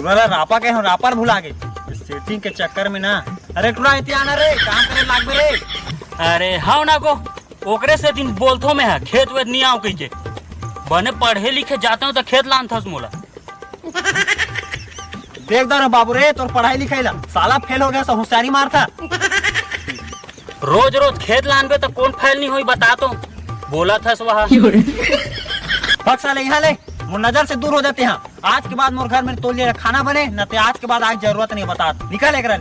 टुरा रापा के रापर भुला गए सेटिंग के चक्कर में ना। अरे टुरा इतना आना रे काम करे लाग रे। अरे हाँ ना को ओकरे से दिन बोलथो में है खेत वेत नहीं आओ कही के बने पढ़े लिखे जाते हो तो खेत लान थस मोला। देख दो ना बाबू रे तोर पढ़ाई लिखाई ला साला फेल हो गया सब होशियारी मारता। रोज रोज खेत लानबे तो कौन फेल नहीं हुई बता तो बोला था वहाँ साले यहाँ ले मोर नजर से दूर हो जाते हैं। आज के बाद मोर घर में तोल खाना बने न तो आज के बाद आज जरूरत नहीं बता निकल एक ले।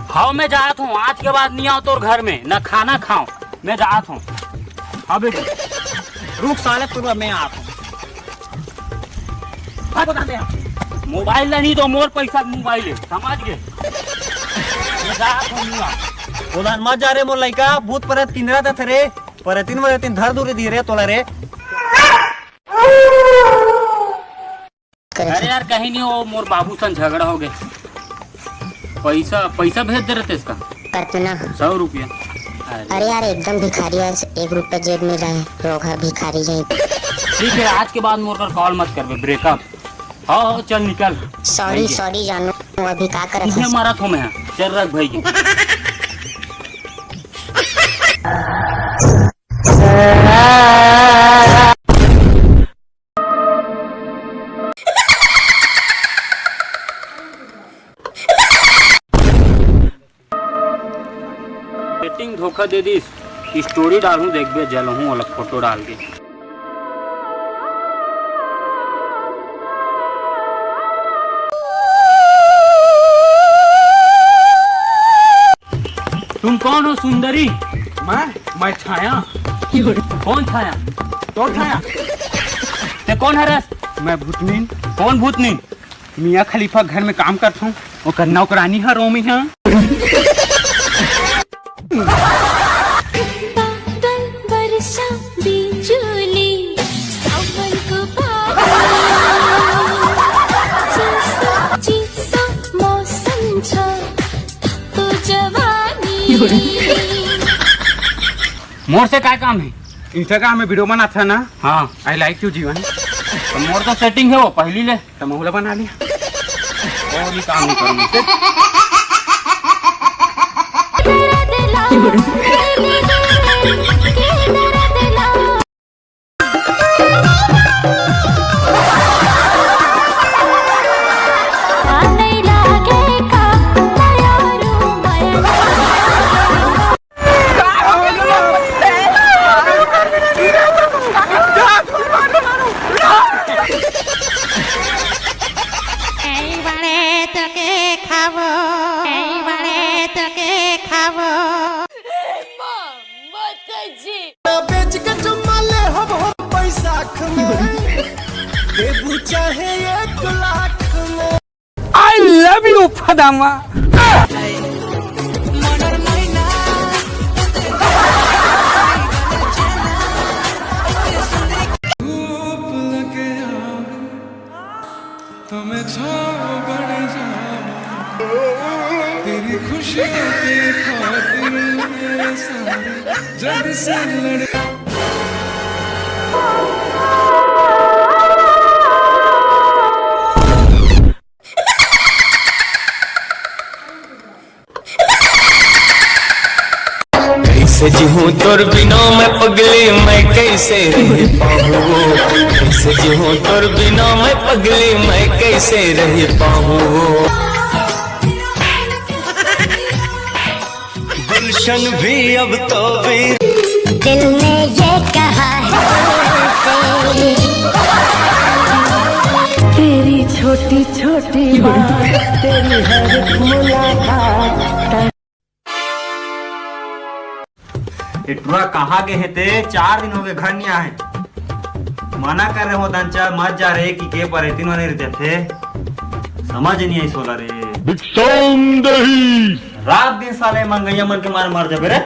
हाँ मैं जात हूँ आज के बाद नहीं आओ तोर घर में न खाना खाओ मैं जात हूँ। हाँ बेटी रुक साले तुरंत मैं आता हूँ। मोबाइल नहीं तो मोर पैसा मोबाइल है समझ गए। मैं जात हूँ बोलान मत जा रे मोर लइका भूत पर तीन रात थे रे पर तीन बजे तीन धर दूर दी रे तोला रे। अरे यार कहीं नहीं हो मोर बाबू सन झगड़ा हो गए पैसा पैसा भेज दे रहे इसका कितना 100 रुपया। अरे यार एकदम भिखारी है 1 रुपया जेब में रहे रोगा भिखारी है। ठीक है आज के बाद मोर पर कॉल मत कर ब्रेकअप। हाँ चल निकल। सॉरी सॉरी जानू अभी का कर कितने मारा थो मैं चल रख भाई। सेटिंग धोखा दे दी स्टोरी डालूं देख बे जलूं अलग फोटो डाल के। तुम कौन हो सुंदरी? मैं छाया। कौन छाया? तो छाया ते कौन है रस? मैं भूतनीन। कौन भूतनीन? मियाँ खलीफा घर में काम करता हूँ और नौकरानी है रोमी है। मोर से क्या काम है? इंस्टाग्राम में वीडियो बना था ना। हाँ आई लाइक यू जीवन। तो मोर तो सेटिंग है वो पहली ले तो महुला बना लिया और भी काम नहीं करूँगी। I love you, Padama. तेरी खुशियों के खातिर मेरे सारे जग से लड़े। कैसे जीऊं तोर बिना मैं पगली मैं कैसे रह पाऊँ। कैसे जीऊं तोर बिना मैं पगली मैं कैसे रह पाऊँ। गुलशन भी अब तो भी दिल ने ये कहा है तेरी छोटी छोटी बात तेरी हर मुलाकात। टुरा कहाँ गए थे 4 दिन हो गए घर नहीं आए। मना कर रहे हो दंचा मत जा रहे कि के पर तीनों नहीं रहते थे समझ नहीं आई सोला रे। रात दिन साले मंगैया मन के मार मर जाबे रे।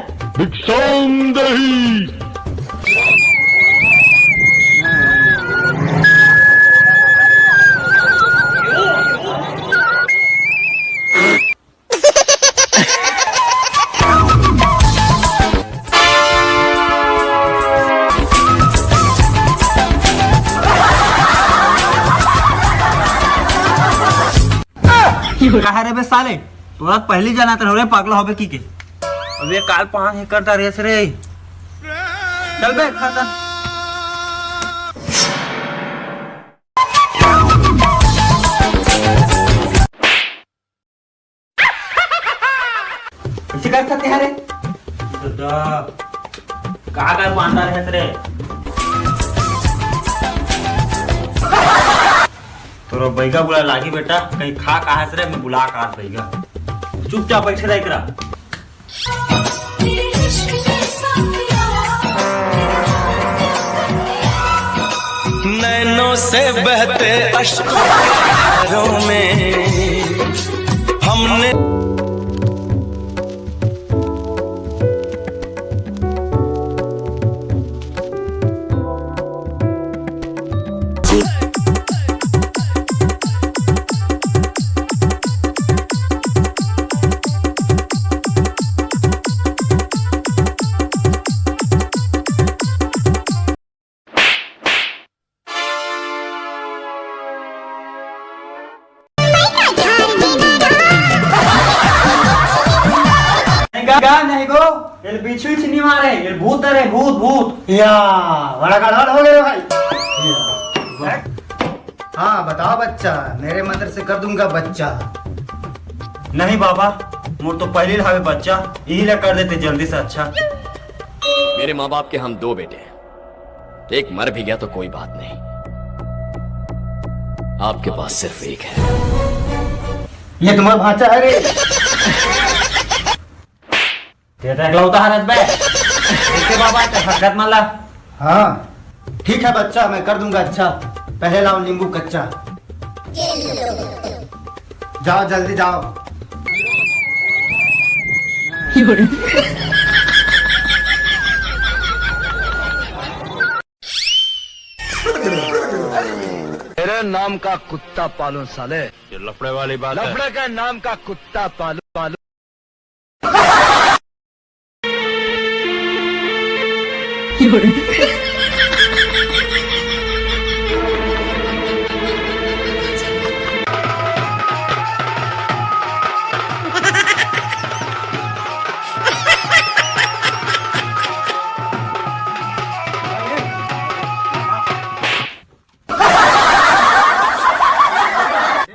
कहा रे बे साले तोरा पहली जाना तो रे पागल होबे की के अबे काल 5 एकड़ ता रेस रे चल बे खाता इसे कर सकते हैं रे तो का पांडा रहत रे तोरो बैगा बुला लागी बेटा कहीं खा कहा से रे मैं बुला का बैगा चुपचाप बैठे रह करा नैनों से बहते अश्कों में हमने नहीं गो ये बिच्छू नहीं मारे ये भूत है भूत भूत या बड़ा गड़बड़ हो गया भाई। हाँ बताओ बच्चा, मेरे मंदिर से कर दूंगा बच्चा। नहीं बाबा मोर तो पहले लावे बच्चा यही ला कर देते जल्दी से अच्छा। मेरे माँ बाप के हम 2 बेटे हैं, एक मर भी गया तो कोई बात नहीं, आपके पास सिर्फ एक है। ये तुम्हारा भांचा है रे। तेरा लौटा हरत बे इसके बाबा ते हरकत मान ला। हाँ ठीक है बच्चा, मैं कर दूंगा अच्छा। पहले लाओ नींबू कच्चा। जाओ जल्दी जाओ। मेरे नाम का कुत्ता पालू साले, ये लफड़े वाली बात है। लफड़े का नाम का कुत्ता पालू पालू।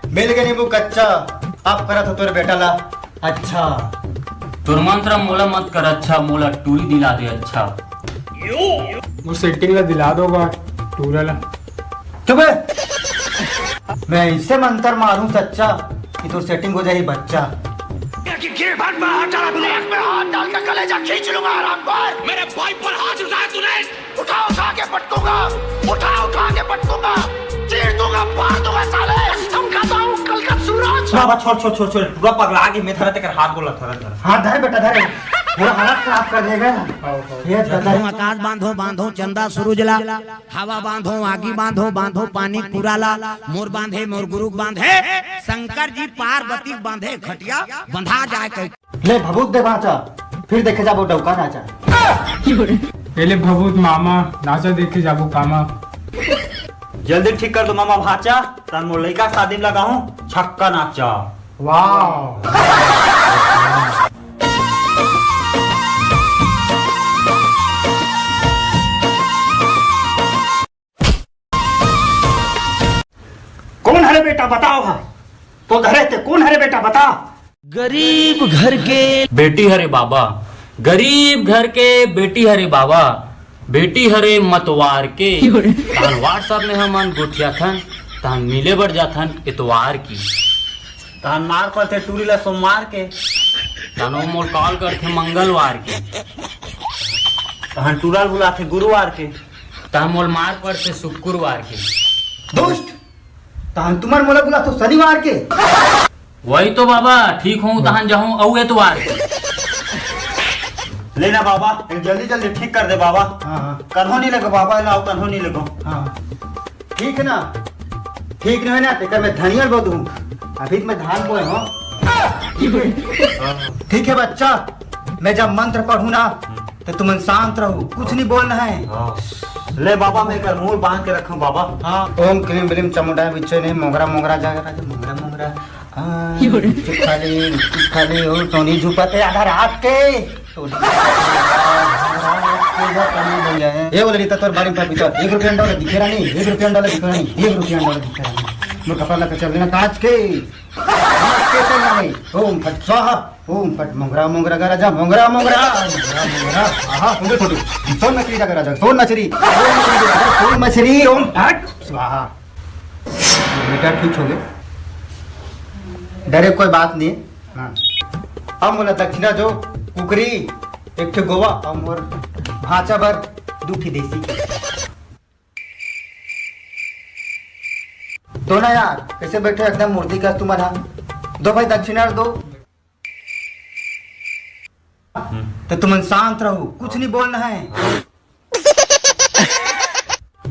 मिल गया नींबू कच्चा। आप करा तो तेरे बेटा ला अच्छा। तुर मंत्र मोला मत कर अच्छा, मोला टूरी दिला दे अच्छा। वो सेटिंग ला दिला दोगा टूरा ला। चुप मैं इससे मंत्र मारूं सच्चा कि तो सेटिंग हो जाएगी बच्चा। मेरे भाई पर हाथ उठाया तूने, उठा के पटकूंगा, उठा के पटकूंगा, चीर दूंगा, फाड़ दूंगा साले। कसम खाता हूं कल का सूरज। बाबा छोड़ छोड़ छोड़ छोड़ पूरा पगला आगे मैं थरा तेकर हाथ बोला थरा हाथ धर बेटा धर, पूरा हालत खराब कर देगा। ये दादा आकाश बांधो बांधो चंदा सूरजला, हवा बांधो आगी बांधो बांधो पानी कुराला, मोर बांधे मोर गुरु बांधे, शंकर जी पार्वती बांधे खटिया बंधा जाए कहीं। ले भभूत दे बाचा, फिर देखे जाबो डौका नाचा। पहले भभूत मामा नाचा देखे जाबो कामा। जल्दी ठीक कर दो मामा भाचा तन मोर लइका शादी में लगाऊं छक्का नाचा। वाह कौन है रे बेटा बताओ। हाँ तो धरे थे कौन है रे बेटा बता। गरीब घर के बेटी हरे बाबा, गरीब घर के बेटी हरे बाबा, बेटी हरे मतवार के। तान व्हाट्सएप में हमन गोठिया थन, तान मिले बढ़ जाथन इतवार की। तहन मार पर थे टूरी ला सोमवार के, तान वो मोर कॉल करथे मंगलवार के। तहन टूराल बुला थे गुरुवार के। तान मोल मार पड़ते शुक्रवार के। दोस्त तहन तुम्हार मोला बुला तो शनिवार के। वही तो बाबा ठीक हूँ तहन जाऊँ औ एतवार के। लेना बाबा जल्दी जल्दी ठीक कर दे बाबा। हाँ कन्हो नहीं लगो बाबा लाओ कन्हो नहीं लगो। हाँ ठीक है ना, ठीक नहीं है ना तेकर मैं धनिया बो दूं। अभी मैं धान बोए हूँ। ठीक है बच्चा, मैं जब मंत्र पढ़ूं ना तो तुम शांत रहो, कुछ नहीं बोलना है। ले बाबा मैं कर मूल बांध के रखूं बाबा। हाँ ओम क्लीम बिलीम चमुंडा बिच्छे नहीं मोगरा मोगरा जागरा मोगरा मोगरा खाली हो टोनी झुपते आधा रात के ये बोले रीता तोर बारी पर भीतर 1 रुपया डॉलर दिखेरा नहीं 1 रुपया डॉलर दिखेरा नहीं 1 रुपया डॉलर दिखेरा नहीं मोर कपड़ा लगा चल देना कांच के तो नहीं ओम फट स्वाहा ओम फट मोंगरा मोंगरा का राजा मोंगरा मोंगरा मोंगरा आहा उंगे फोटो सोन मछली का राजा सोन मछली ओम फट स्वाहा मीटर ठीक हो गए डरे कोई बात नहीं। हाँ हम बोला दक्षिणा जो कुकरी एक ठे गोवा और भाचा भर 2 ठे देसी दो ना यार कैसे बैठे एकदम मूर्ति का तुम्हारा दो भाई दक्षिणा दो तो तुम शांत रहो कुछ नहीं बोलना है।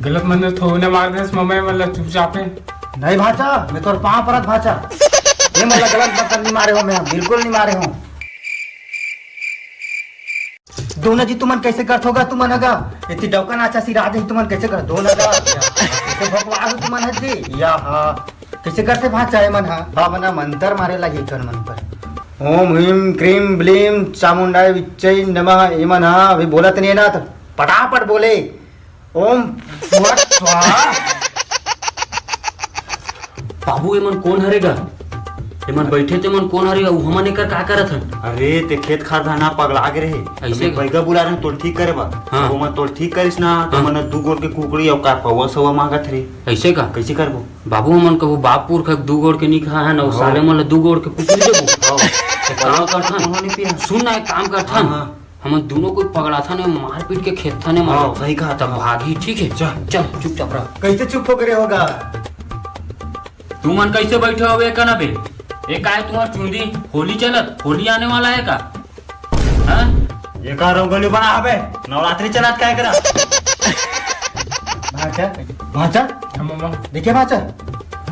गलत मंदिर थोड़े मार दे मम्मी मतलब चुपचाप है नहीं भाचा मैं तो पाँव परत भाचा ये मतलब गलत बर्तन नहीं मारे हो मैं बिल्कुल नहीं मारे हूँ दोनों जी तुमन कैसे करत होगा तुमन हगा इतनी डौका नाचा सी रात तुमन कैसे कर दोनों का कैसे भगवान तुमन है जी या हाँ कैसे करते भाचा है मन हाँ मना मंत्र मारे लगे कर मन पर ओम ह्रीम क्रीम ब्लीम चामुंडाय विच्चय नमः ये मन हाँ अभी बोला तो नहीं है ना तो पटापट बोले ओम स्वाहा। बाबू एमन कौन हरेगा एमन बैठे थे मन कौन हरेगा हमन एकर का करत हन अरे ते खेत खार धाना पगला के रहे ऐसे बैगा बुला रहे तोड़ ठीक करे बा हाँ। वो मैं तोड़ ठीक करिस ना तो हाँ। मन 2 गोड़ के कुकड़ी और का पवा सवा मांगत रे ऐसे का कैसे करबो बाबू हमन कहू बापुर का 2 गोड़ के निखा है ना और साले मन 2 गोड़ के कुकुर देबो काम करथन सुन ना एक काम करथन हम दोनों कोई पकड़ा था ने मार पीट के खेत था ने मार सही कहा तब भागी ठीक है चल चल चुपचाप रह कैसे चुप होकर होगा तू मन कैसे बैठे हो बे कना बे एक काय तुम्हार चुंदी होली चलत होली आने वाला है का हां ये का रंगोली बना हबे नवरात्रि चलत काय करा भाचा भाचा मम्मा देखे भाचा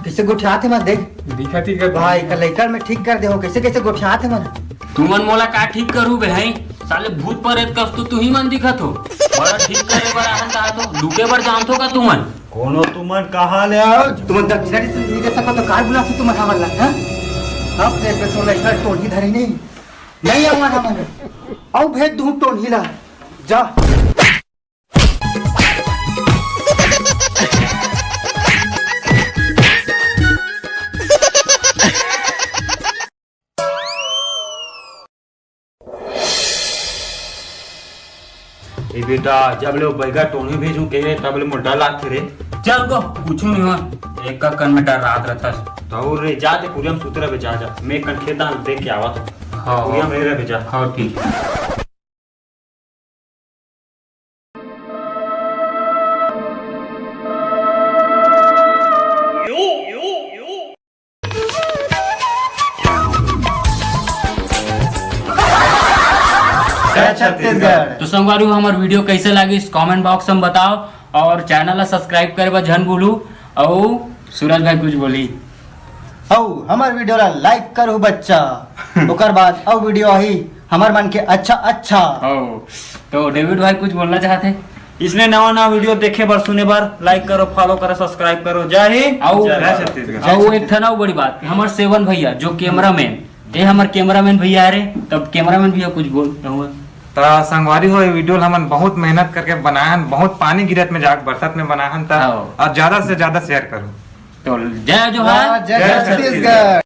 कैसे गोठियाते मत देख दिखा थी कर भाई का लइकर में ठीक कर दे हो कैसे कैसे गोठियाते मन तू मन मोला का ठीक करू बे हई साले भूत प्रेत कस तू ही मन दिखत हो बड़ा ठीक करे बड़ा हन ता तो लुके बर जाम थो का तू मन कोनो तुमन कहा ले आओ तुम दक्षिणा से नहीं दे सको तो काय बुलाती तुम हमारा हां अब देख पे तो लइकर टोनी धरी नहीं आवा ना मन आओ भेज दूं टोनी ला जा ए बेटा जब ले बैगा टोनी भेजू के तब ले मोटा लागते रे चल गो पूछू नहीं हो एक का कन में डर रात रहता तो रे जा दे पूरी हम सुतरा पे जा मैं कन खेदान देख के आवा तो हां पूरी हम रे भेजा हां ठीक है छत्तीसगढ़ तो संगवारी हमार वीडियो कैसे लगी कमेंट बॉक्स में बताओ और चैनल ला सब्सक्राइब करे बा जन भूलू और सूरज भाई कुछ बोली औ हमार वीडियो ला लाइक करू बच्चा ओकर बाद औ वीडियो आई हमार मन के अच्छा तो डेविड भाई कुछ बोलना चाहते इसने नवा वीडियो देखे बार सुने बार लाइक करो फॉलो करो सब्सक्राइब करो जय हिंद जय छत्तीसगढ़। और एक था ना बड़ी बात हमारे सेवन भैया जो कैमरामैन ये हमारे कैमरामैन भैया रे तब कैमरामैन भैया कुछ बोल रहा तो संगवारी हो वीडियो हमन बहुत मेहनत करके बनाहन बहुत पानी गिरत में जाके बरसात में बनाहन हाँ। और ज्यादा से ज्यादा शेयर करो तो जय जोहार जय छत्तीसगढ़।